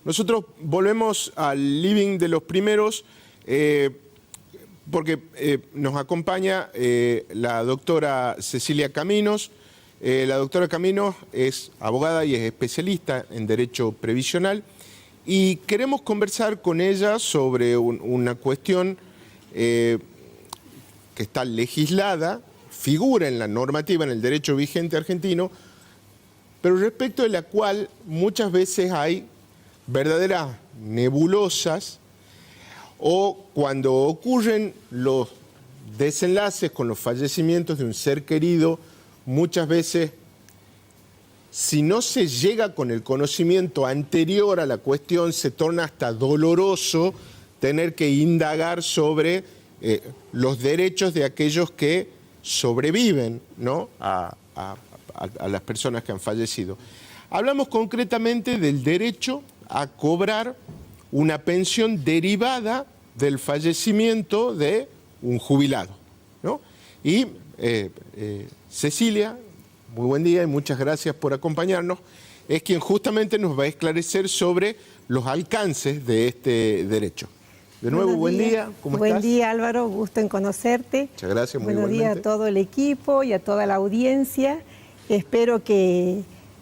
Nosotros volvemos al living de los primeros porque nos acompaña la doctora Cecilia Caminos. La doctora Caminos es abogada y es especialista en Derecho Previsional y queremos conversar con ella sobre una cuestión que está legislada, figura en la normativa, en el derecho vigente argentino, pero respecto de la cual muchas veces hay verdaderas nebulosas, o cuando ocurren los desenlaces con los fallecimientos de un ser querido, muchas veces, si no se llega con el conocimiento anterior a la cuestión, se torna hasta doloroso tener que indagar sobre los derechos de aquellos que sobreviven, ¿no?, a las personas que han fallecido. Hablamos concretamente del derecho a cobrar una pensión derivada del fallecimiento de un jubilado, ¿no? Y Cecilia, muy buen día y muchas gracias por acompañarnos, es quien justamente nos va a esclarecer sobre los alcances de este derecho. De nuevo, buen día, ¿cómo estás? Buen día, Álvaro, gusto en conocerte. Muchas gracias, muy buenos igualmente. días a todo el equipo y a toda la audiencia. Espero que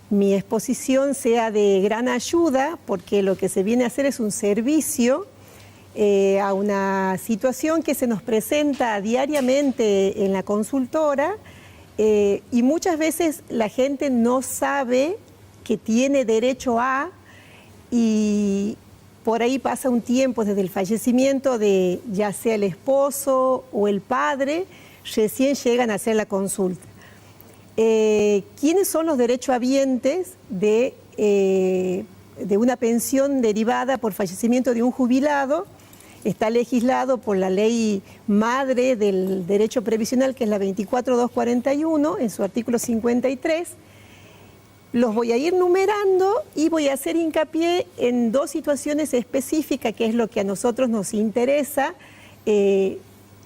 mi exposición sea de gran ayuda, porque lo que se viene a hacer es un servicio a una situación que se nos presenta diariamente en la consultora y muchas veces la gente no sabe que tiene derecho a, y por ahí pasa un tiempo desde el fallecimiento de ya sea el esposo o el padre, recién llegan a hacer la consulta. ¿Quiénes son los derechohabientes de una pensión derivada por fallecimiento de un jubilado? Está legislado por la ley madre del derecho previsional, que es la 24241, en su artículo 53. Los voy a ir numerando y voy a hacer hincapié en dos situaciones específicas, que es lo que a nosotros nos interesa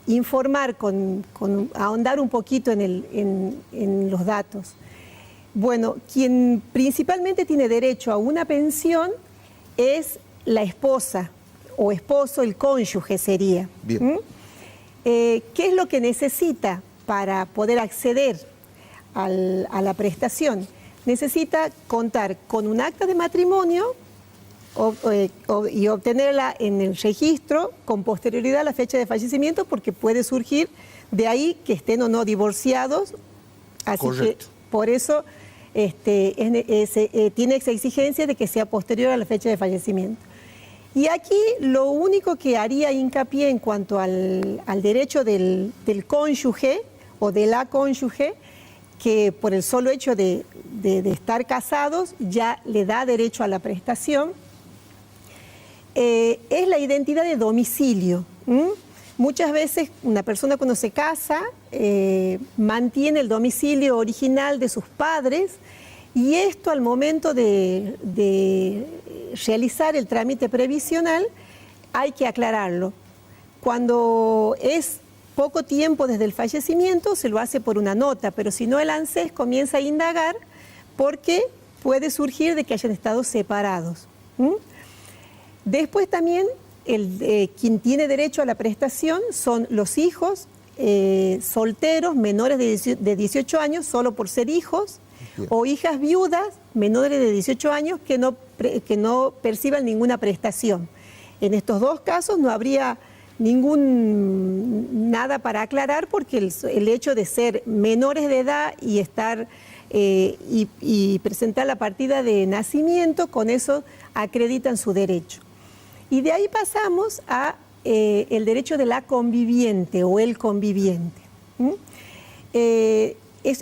informar, ahondar un poquito en los datos. Bueno, quien principalmente tiene derecho a una pensión es la esposa o esposo, el cónyuge sería. Bien. ¿Qué es lo que necesita para poder acceder a la prestación? Necesita contar con un acta de matrimonio y obtenerla en el registro con posterioridad a la fecha de fallecimiento, porque puede surgir de ahí que estén o no divorciados. Así Correcto. que por eso tiene esa exigencia de que sea posterior a la fecha de fallecimiento. Y aquí lo único que haría hincapié en cuanto al derecho del cónyuge o de la cónyuge, que por el solo hecho de estar casados ya le da derecho a la prestación, es la identidad de domicilio. Muchas veces una persona cuando se casa mantiene el domicilio original de sus padres, y esto al momento de realizar el trámite previsional hay que aclararlo. Cuando es poco tiempo desde el fallecimiento se lo hace por una nota, pero si no, el ANSES comienza a indagar porque puede surgir de que hayan estado separados. Después también quien tiene derecho a la prestación son los hijos solteros menores de 18 años, solo por ser hijos. Bien. O hijas viudas menores de 18 años que no perciban ninguna prestación. En estos dos casos no habría nada para aclarar, porque el hecho de ser menores de edad y estar y presentar la partida de nacimiento, con eso acreditan su derecho. Y de ahí pasamos a el derecho de la conviviente o el conviviente.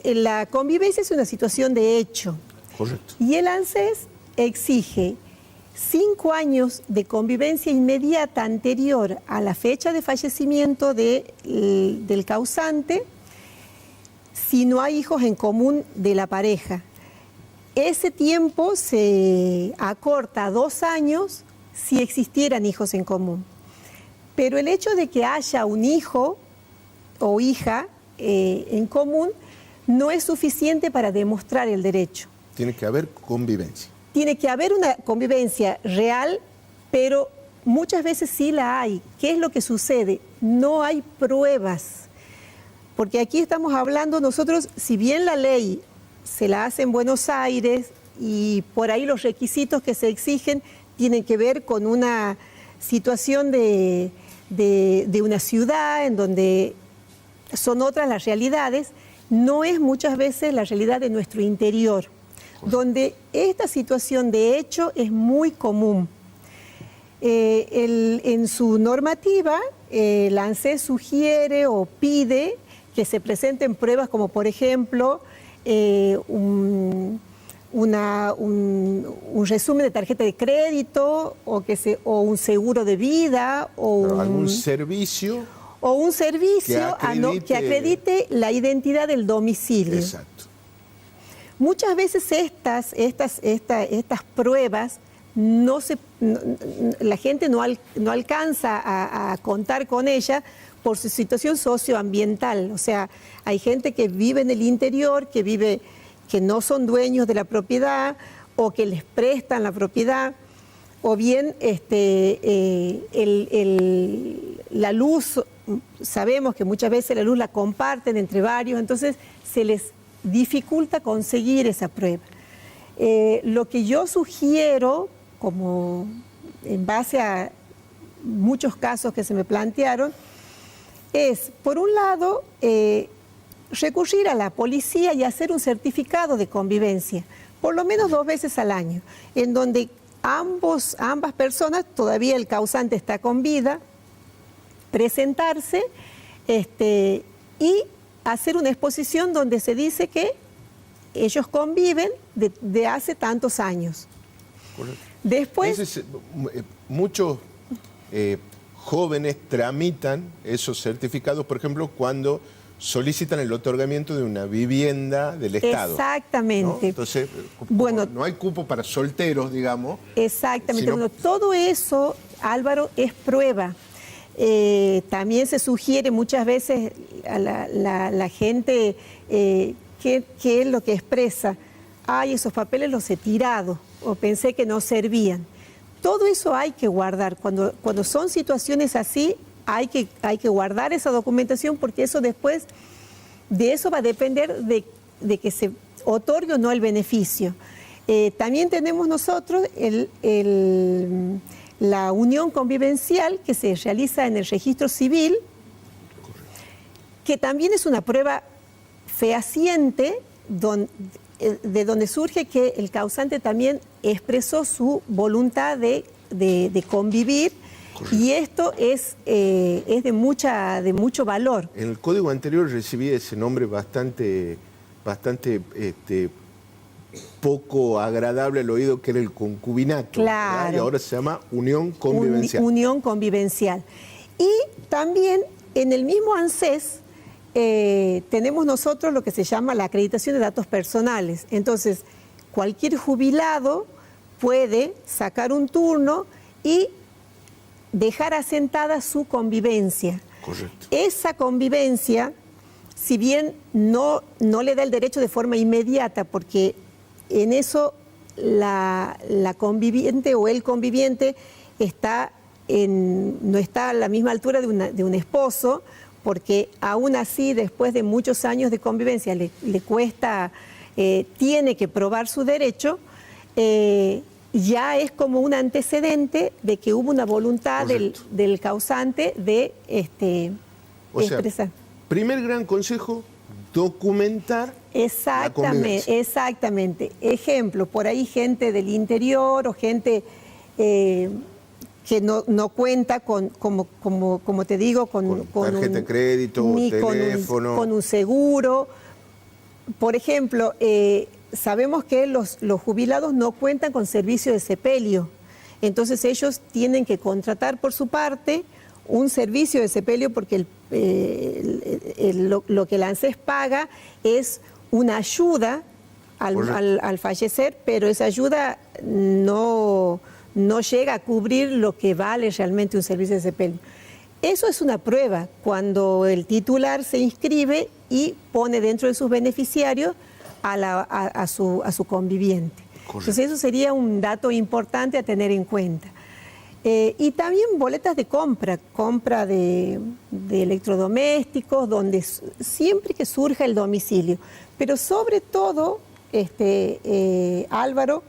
La convivencia es una situación de hecho. Correcto. Y el ANSES exige 5 años de convivencia inmediata anterior a la fecha de fallecimiento del causante, si no hay hijos en común de la pareja. Ese tiempo se acorta a 2 años si existieran hijos en común. Pero el hecho de que haya un hijo o hija en común no es suficiente para demostrar el derecho. Tiene que haber convivencia. tiene que haber una convivencia real, pero muchas veces sí la hay. ¿Qué es lo que sucede? No hay pruebas. Porque aquí estamos hablando nosotros, si bien la ley se la hace en Buenos Aires y por ahí los requisitos que se exigen tienen que ver con una situación de una ciudad en donde son otras las realidades, no es muchas veces la realidad de nuestro interior, donde esta situación de hecho es muy común. En su normativa, la ANSES sugiere o pide que se presenten pruebas como, por ejemplo, un resumen de tarjeta de crédito o un seguro de vida o algún servicio. O un servicio que acredite la identidad del domicilio. Exacto. Muchas veces estas pruebas la gente no alcanza a contar con ella por su situación socioambiental. O sea, hay gente que vive en el interior, que no son dueños de la propiedad o que les prestan la propiedad, o bien la luz, sabemos que muchas veces la luz la comparten entre varios, entonces se les dificulta conseguir esa prueba. Lo que yo sugiero, como en base a muchos casos que se me plantearon, es, por un lado, recurrir a la policía y hacer un certificado de convivencia, por lo menos 2 veces al año, en donde ambas personas, todavía el causante está con vida, presentarse y hacer una exposición donde se dice que ellos conviven de hace tantos años. Correcto. Después, muchos jóvenes tramitan esos certificados, por ejemplo, cuando solicitan el otorgamiento de una vivienda del Estado. Exactamente. ¿No? Entonces, bueno, no hay cupo para solteros, digamos. Exactamente. Bueno, todo eso, Álvaro, es prueba. También se sugiere muchas veces a la gente qué es lo que expresa. Ay, esos papeles los he tirado o pensé que no servían. Todo eso hay que guardar. Cuando son situaciones así, hay que guardar esa documentación, porque eso después, de eso va a depender de que se otorgue o no el beneficio. También tenemos nosotros la unión convivencial que se realiza en el registro civil, que también es una prueba fehaciente de donde surge que el causante también expresó su voluntad de convivir. Correcto. Y esto es de mucho valor. En el código anterior recibí ese nombre bastante poco agradable al oído, que era el concubinato. Claro. ¿Verdad? Y ahora se llama unión convivencial. Unión convivencial. Y también en el mismo ANSES tenemos nosotros lo que se llama la acreditación de datos personales. Entonces, cualquier jubilado puede sacar un turno y dejar asentada su convivencia. Correcto. Esa convivencia, si bien no le da el derecho de forma inmediata, porque en eso la conviviente o el conviviente no está a la misma altura de un esposo, porque aún así, después de muchos años de convivencia, le cuesta, tiene que probar su derecho. Ya es como un antecedente de que hubo una voluntad del causante de expresar. Primer gran consejo, documentar la convivencia. Exactamente. Ejemplo, por ahí gente del interior o gente que no cuenta como te digo, con tarjeta de crédito, teléfono. Con un seguro. Por ejemplo, sabemos que los jubilados no cuentan con servicio de sepelio, entonces ellos tienen que contratar por su parte un servicio de sepelio, porque lo que la ANSES paga es una ayuda al fallecer, pero esa ayuda no llega a cubrir lo que vale realmente un servicio de sepelio. Eso es una prueba, cuando el titular se inscribe y pone dentro de sus beneficiarios a su conviviente. Entonces eso sería un dato importante a tener en cuenta. Y también boletas de compra de electrodomésticos, donde siempre que surja el domicilio. Pero sobre todo, Álvaro,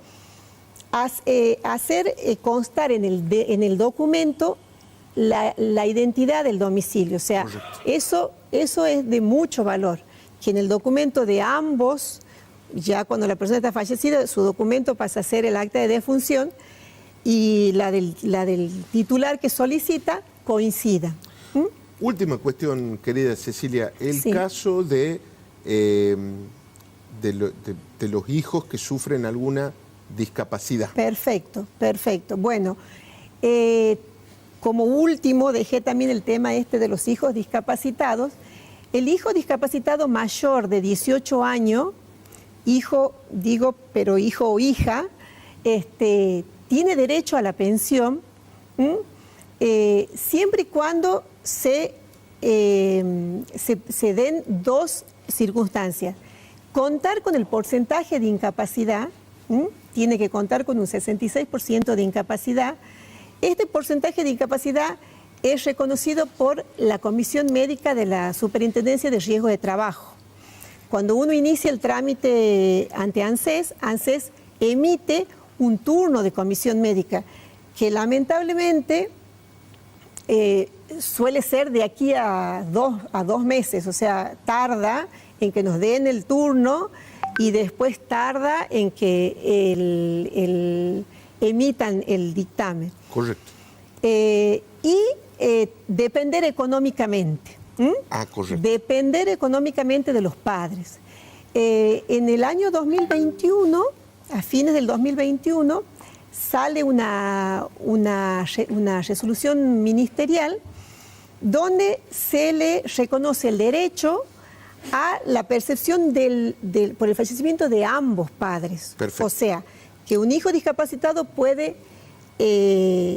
hacer constar en el documento la identidad del domicilio. O sea, eso es de mucho valor, que en el documento de ambos, ya cuando la persona está fallecida, su documento pasa a ser el acta de defunción, y la del titular que solicita coincida. Última cuestión, querida Cecilia, el caso de los hijos que sufren alguna discapacidad. Perfecto. Bueno, como último dejé también el tema de los hijos discapacitados. El hijo discapacitado mayor de 18 años, hijo o hija, tiene derecho a la pensión siempre y cuando se den dos circunstancias. Contar con el porcentaje de incapacidad, tiene que contar con un 66% de incapacidad. Este porcentaje de incapacidad es reconocido por la Comisión Médica de la Superintendencia de Riesgo de Trabajo. Cuando uno inicia el trámite ante ANSES, ANSES emite un turno de comisión médica que lamentablemente suele ser de aquí a dos meses, o sea, tarda en que nos den el turno y después tarda en que emitan el dictamen. Correcto. Depender económicamente. Correcto. Depender económicamente de los padres. En el año 2021, a fines del 2021, sale una resolución ministerial donde se le reconoce el derecho a la percepción por el fallecimiento de ambos padres. Perfecto. O sea, que un hijo discapacitado puede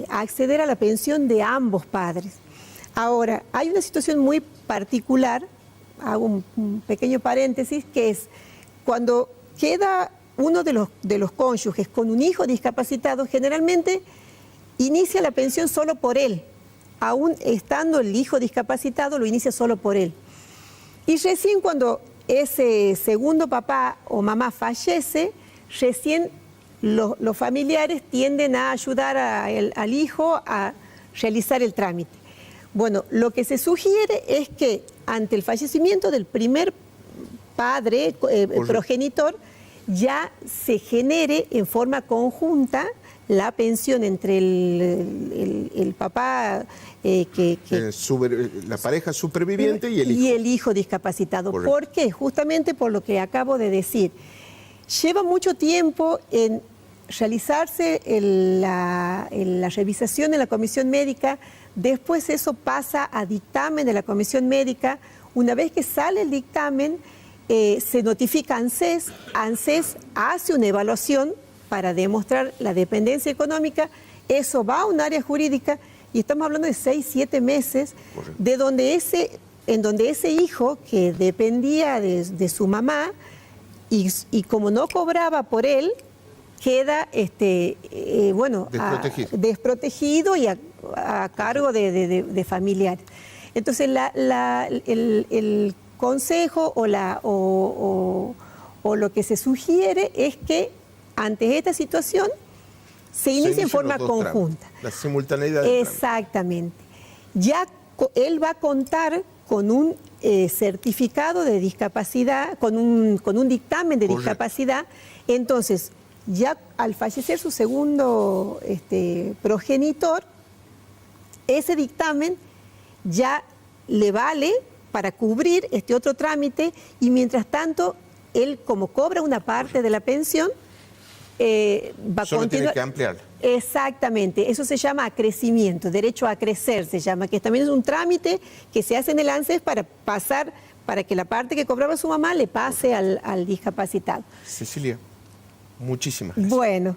acceder a la pensión de ambos padres. Ahora, hay una situación muy particular, hago un pequeño paréntesis, que es cuando queda uno de los cónyuges con un hijo discapacitado, generalmente inicia la pensión solo por él. Aún estando el hijo discapacitado, lo inicia solo por él. Y recién cuando ese segundo papá o mamá fallece, recién los familiares tienden a ayudar al hijo a realizar el trámite. Bueno, lo que se sugiere es que ante el fallecimiento del primer padre, progenitor, ya se genere en forma conjunta la pensión entre el papá, la pareja superviviente y el hijo. Y el hijo discapacitado. Correcto. ¿Por qué? Justamente por lo que acabo de decir. Lleva mucho tiempo en realizarse la revisación en la comisión médica, después eso pasa a dictamen de la comisión médica. Una vez que sale el dictamen, se notifica a ANSES, ANSES hace una evaluación para demostrar la dependencia económica, eso va a un área jurídica y estamos hablando de 6-7 meses, en donde ese hijo que dependía de su mamá y como no cobraba por él, queda desprotegido y a cargo de familiares. Entonces el consejo o lo que se sugiere es que ante esta situación se inicie en forma conjunta. La simultaneidad. Exactamente. Ya él va a contar con un certificado de discapacidad, con un dictamen de discapacidad. Entonces, ya al fallecer su segundo progenitor, ese dictamen ya le vale para cubrir este otro trámite y mientras tanto, él como cobra una parte de la pensión, va a Solo tiene que ampliarla. Exactamente, eso se llama acrecimiento, derecho a crecer se llama, que también es un trámite que se hace en el ANSES para que la parte que cobraba su mamá le pase al discapacitado. Cecilia, muchísimas gracias. Bueno.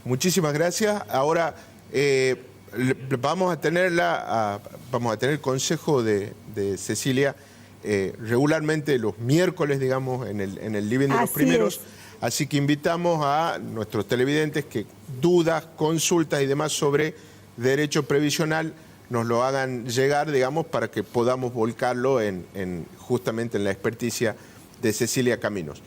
Muchísimas gracias. Ahora vamos a tener el consejo de Cecilia regularmente los miércoles, digamos, en el living de los primeros. Así que invitamos a nuestros televidentes que dudas, consultas y demás sobre derecho previsional nos lo hagan llegar, digamos, para que podamos volcarlo justamente en la experticia de Cecilia Caminos.